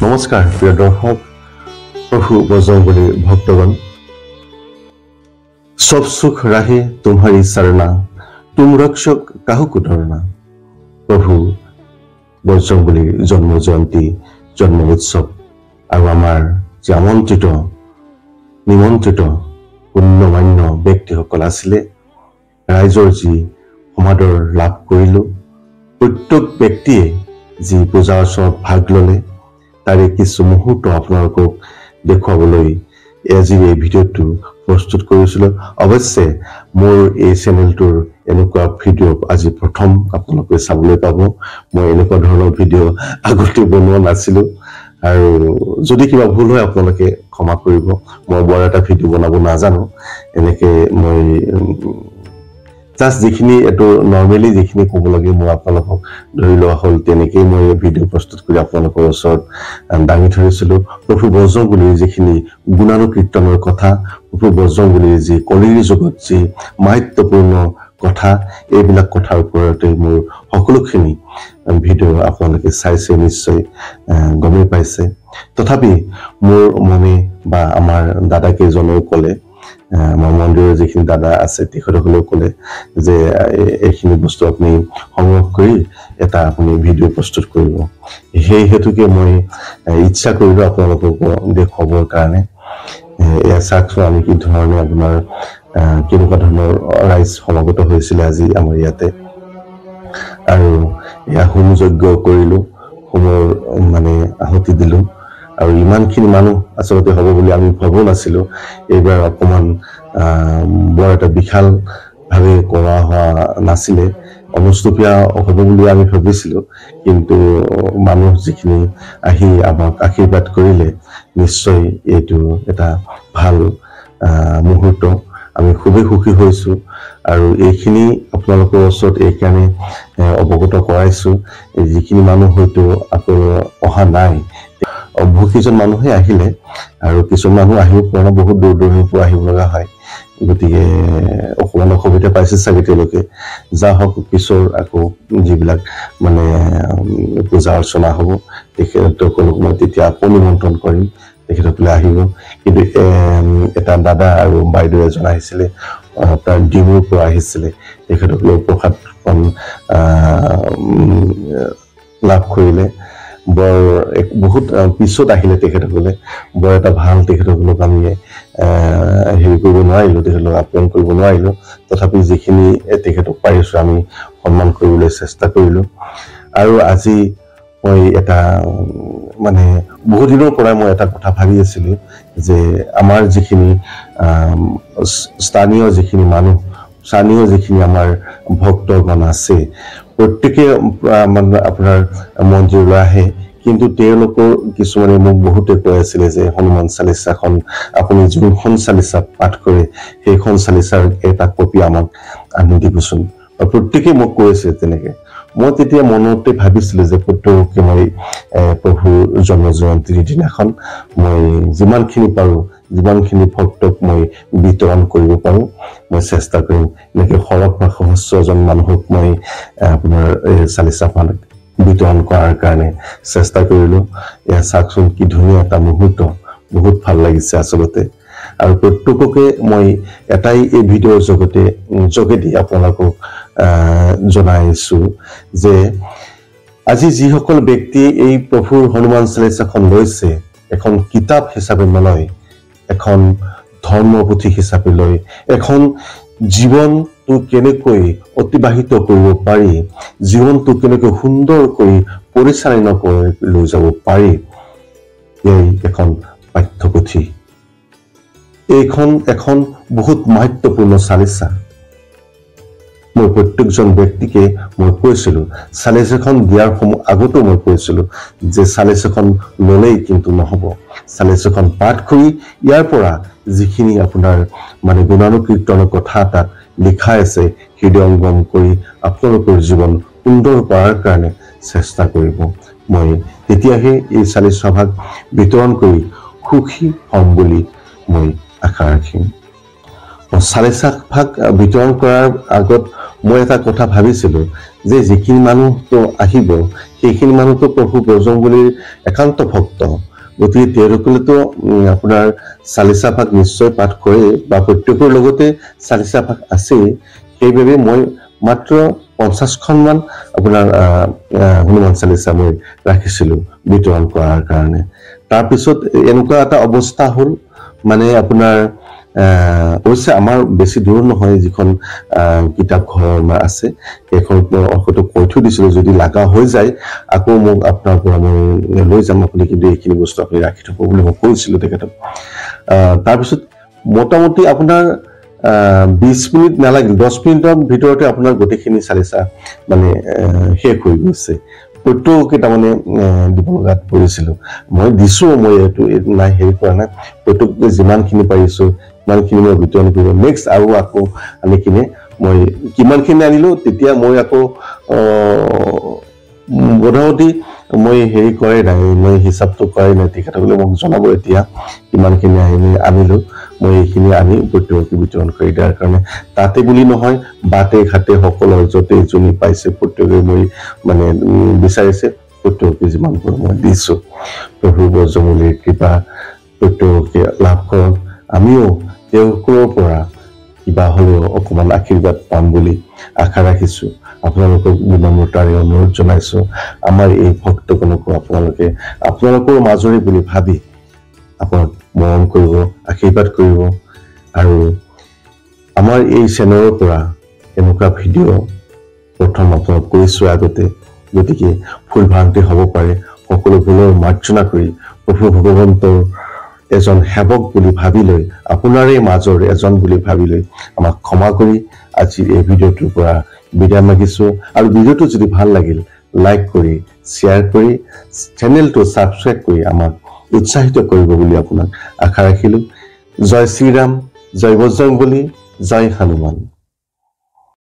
नमस्कार प्रिय दर्शक प्रभु बजरंगबली भक्तगण सब सुख राहे तुम्हारी सरना तुम रक्षक काहू को डरना। प्रभु बजरंगबली जन्म जयंती जन्म उत्सव और आमार जे आमंत्रित निमंत्रित पुण्यमान्य व्यक्तिসকল आছিলে राइजर जी समादर लाभ करिलो। प्रत्येक व्यक्तिये जी पूजा अर्चनात भाग लले तारे किछु मुहूर्त आपनालोকক देखुवाবলৈ আজি এই ভিডিওটো प्रस्तुत কৰিছিলো। অৱশ্যে মোৰ এই চেনেলটোৰ এনেকুৱা ভিডিও আজি প্ৰথম আপোনালোকে চাবলৈ পাব। মই এনেকুৱা ধৰণৰ ভিডিও আগতে বনোৱা নাছিলো আৰু যদি কিবা ভুল হয় আপোনালোকে ক্ষমা কৰিব। মই বৰ এটা ভিডিও বনাব নাজানো। এনেকে মই জাস্ট যিখিনি এটো নৰমালি যিখিনি ক'ব লাগে মই আপোনালোকক ধৰি লোৱা হল তেনেকৈ মই ভিডিও প্ৰস্তুত কৰি আপোনালোকৰ ওচৰত দাঙি ধৰিছিলো। প্ৰভু বজৰংবলীৰ যিখিনি গুণানুকীৰ্তনৰ কথা, প্ৰভু বজৰংবলীৰ যি কলিৰ যুগত যি মাহাত্ম্যপূৰ্ণ কথা, এইবিলাক কথাৰ ওপৰতে মোৰ সকলোখিনি ভিডিও আপোনালোকে চাইছে, নিশ্চয় গমে পাইছে। তথাপি মোৰ মনে বা আমাৰ দাদাকেইজনেও ক'লে, আমাৰ মন্দিৰৰ যিখিনি দাদা আছে তেখেতসকলেও ক'লে যে এইখিনি বস্তু আপুনি সংগ্ৰহ কৰি এটা আপুনি ভিডিও প্ৰস্তুত কৰিব। সেই হেতুকে মই ইচ্ছা কৰিলো আপোনালোকক দেখুৱাবৰ কাৰণে। এয়া চাওকচোন আমি কি ধৰণে আপোনাৰ কেনেকুৱা ধৰণৰ ৰাইজ সমাগত হৈছিলে আজি আমাৰ ইয়াতে। আৰু এয়া হোম যজ্ঞ কৰিলো, হোমৰ মানে আহুতি দিলো। আৰু ইমানখিনি মানুহ আসলতে হ'ব বুলি আমি ভাবো নাছিলো। এইবাৰ অকমান বৰ এটা বিশাল ভাৱে কৰা হোৱা নাছিলে, অনুষ্টুপীয়া হ'ব বুলি আমি ভাবিছিলো। কিন্তু মানুহ যিখিনি আহি আমাক আশীৰ্বাদ কৰিলে, নিশ্চয় এইটো এটা ভাল মুহূৰ্ত। আমি খুবেই সুখী হৈছো আৰু এইখিনি আপোনালোকৰ ওচৰত এইকাৰণে অৱগত কৰাইছো। যিখিনি মানুহ হয়তো আকৌ অহা নাই, বহুকেইজন মানুহে আহিলে আৰু কিছু মানুহ আহিব পৰা নাই, বহুত দূৰ দূৰৰ পৰা আহিব লগা হয়। গতিকে অকমান অসুবিধা পাইছে চাগে তেওঁলোকে। যা হওক, পিছৰ আকৌ যিবিলাক মানে পূজা অৰ্চনা হ'ব তেখেতসকলক মই তেতিয়া আকৌ নিমন্ত্ৰণ কৰিম, তেখেতসকলে আহিব। কিন্তু এটা দাদা আৰু বাইদেউ এজন আহিছিলে, তাৰ ডিমুৰ পৰা আহিছিলে, তেখেতসকলেও প্ৰসাদখন লাভ কৰিলে। বৰ বহুত পিছত আহিলে তেখেতসকলে, বৰ এটা ভাল তেখেতসকলক আমি হেৰি কৰিব নোৱাৰিলো, তেখেতসকলক আপ্যায়ন কৰিব নোৱাৰিলো। তথাপি যিখিনি তেখেতক পাৰিছো আমি সন্মান কৰিবলৈ চেষ্টা কৰিলো। আৰু আজি মই এটা মানে বহুত দিনৰ পৰা মই এটা কথা ভাবি আছিলো যে আমাৰ যিখিনি স্থানীয় যিখিনি মানুহ, স্থানীয় যিখিনি আমাৰ ভক্তগণ আছে, প্ৰত্যেকে মানে আপোনাৰ মন্দিৰলৈ আহে। কিন্তু তেওঁলোকৰ কিছুমানে মোক বহুতে কৈ আছিলে যে হনুমান চালিচাখন আপুনি যোনখন চালিচা পাঠ কৰে সেইখন চালিচাৰ এটা কপি আমাক আনি দিবচোন। প্ৰত্যেকে মোক কৈ আছে তেনেকে। মই তেতিয়া মনতে ভাবিছিলো যে প্ৰত্যেককে মই প্ৰভু জন্ম জয়ন্তীৰ দিনাখন মই যিমানখিনি পাৰো, যিমানখিনি ভক্তক মই বিতৰণ কৰিব পাৰো মই চেষ্টা কৰিম। এনেকে সৰহ বা সহস্ৰজন মানুহক মই আপোনাৰ চালিচাখন বিতৰণ কৰাৰ কাৰণে চেষ্টা কৰিলো। এয়া চাওকচোন কি ধুনীয়া এটা মুহূৰ্ত, বহুত ভাল লাগিছে আচলতে। আৰু প্ৰত্যেককে মই এটাই এই ভিডিঅ'ৰ যোগেদি আপোনালোকক জনাইছো যে আজি যিসকল ব্যক্তিয়ে এই প্ৰভুৰ হনুমান চালিচাখন লৈছে, এখন কিতাপ হিচাপে নলয়, এখন ধৰ্মপুথি হিচাপে লৈ এখন জীৱনটো কেনেকৈ অতিবাহিত কৰিব পাৰি, জীৱনটো কেনেকৈ সুন্দৰকৈ পৰিচালনা কৰি লৈ যাব পাৰি, এই এখন পাঠ্যপুথি। এইখন এখন বহুত মহত্বপূৰ্ণ চালিচা। মই প্ৰত্যেকজন ব্যক্তিকে মই কৈছিলো, চালিচাখন দিয়াৰ আগতো মই কৈছিলো যে চালিচাখন ললেই কিন্তু নহব, চালিচাখন পাঠ কৰি ইয়াৰ পৰা যিখিনি আপোনাৰ মানে গুণানুকীৰ্তনৰ কথা তাত লিখা আছে হৃদয়ঙ্গম কৰি আপোনালোকৰ জীৱন সুন্দৰ কৰাৰ কাৰণে চেষ্টা কৰিব। মই তেতিয়াহে এই চালিচা ভাগ বিতৰণ কৰি সুখী হ'ম বুলি মই আশা ৰাখিম। চালিচা ভাগ বিতৰণ কৰাৰ আগত মই এটা কথা ভাবিছিলো যে যিখিনি মানুহ তো আহিব সেইখিনি মানুহতো প্ৰভু বজৰংবলীৰ একান্ত ভক্ত গতিকে তেওঁলোকেতো আপোনাৰ চালিচা ভাগ নিশ্চয় পাঠ কৰে বা প্ৰত্যেকৰ লগতে চালিচা ভাগ আছে সেইবাবে মই মাত্ৰ 50খনমান আপোনাৰ হনুমান চালিচা মই ৰাখিছিলোঁ বিতৰণ কৰাৰ কাৰণে তাৰপিছত এনেকুৱা এটা অৱস্থা হ'ল মানে আপোনাৰ অৱশ্যে আমাৰ বেছি দূৰ নহয় যিখন কিতাপ ঘৰ আছে সেইখন অকটো কৈ থৈ দিছিলোঁ যদি লাগা হৈ যায় আকৌ মোক আপোনাৰ পৰা মই লৈ যাম আপুনি কিন্তু এইখিনি বস্তু আপুনি ৰাখি থ'ব বুলি মই কৈছিলোঁ তেখেতক তাৰপিছত মোটামুটি আপোনাৰ 20 মিনিট নালাগিল 10 মিনিটৰ ভিতৰতে আপোনাৰ গোটেইখিনি চালিচা মানে শেষ হৈ গৈছে প্ৰত্যেককে তাৰমানে দিব লগাত পৰিছিলোঁ মই দিছোঁ মই এইটো নাই হেৰি কৰা নাই প্ৰত্যেককে যিমানখিনি পাৰিছোঁ সিমানখিনি মই বিতৰণ কৰিলোঁ নেক্সট আৰু আকৌ আনি কিনে মই কিমানখিনি আনিলোঁ তেতিয়া মই আকৌ বোধহয় মই হেৰি কৰে নাই মই হিচাপটো কৰাই নাই তেখেতসকলে মোক জনাব এতিয়া কিমানখিনি আনিলোঁ মই এইখিনি আনি প্ৰত্যেককে বিতৰণ কৰি দিয়াৰ কাৰণে তাতে বুলি নহয় বাটে ঘাটে সকলৰ য'তে যোনে পাইছে প্ৰত্যেকে মই মানে বিচাৰিছে প্ৰত্যেককে যিমান পাৰোঁ মই দিছোঁ প্ৰভু বজৰংবলীৰ কৃপা প্ৰত্যেককে লাভ কৰক আমিও তেওঁলোকৰ পৰা কিবা হ'লেও অকণমান আশীৰ্বাদ পাম বুলি আশা ৰাখিছোঁ আপোনালোকক বিনম্ৰতাৰে অনুৰোধ জনাইছোঁ আমাৰ এই ভক্তগণকো আপোনালোকে আপোনালোকৰ মাজৰে বুলি ভাবি আপোনাক মৰম কৰিব আশীৰ্বাদ কৰিব আৰু আমাৰ এই চেনেলৰ পৰা এনেকুৱা ভিডিঅ' প্ৰথম আপোনাক কৈছোঁ আগতে গতিকে ভুল ভ্ৰান্তি হ'ব পাৰে সকলো ভুলৰ মাৰ্জনা কৰি প্ৰভু ভগৱন্তৰ এজন সেৱক বুলি ভাবি লৈ আপোনাৰে মাজৰ এজন বুলি ভাবি লৈ আমাক ক্ষমা কৰি আজি এই ভিডিঅ'টোৰ পৰা বিদায় মাগিছোঁ আৰু ভিডিঅ'টো যদি ভাল লাগিল লাইক কৰি শ্বেয়াৰ কৰি চেনেলটো ছাবস্ক্ৰাইব কৰি আমাক উৎসাহিত কৰিব বুলি আপোনাক আশা ৰাখিলোঁ জয় শ্ৰীৰাম জয় বজৰংবলী জয় হনুমান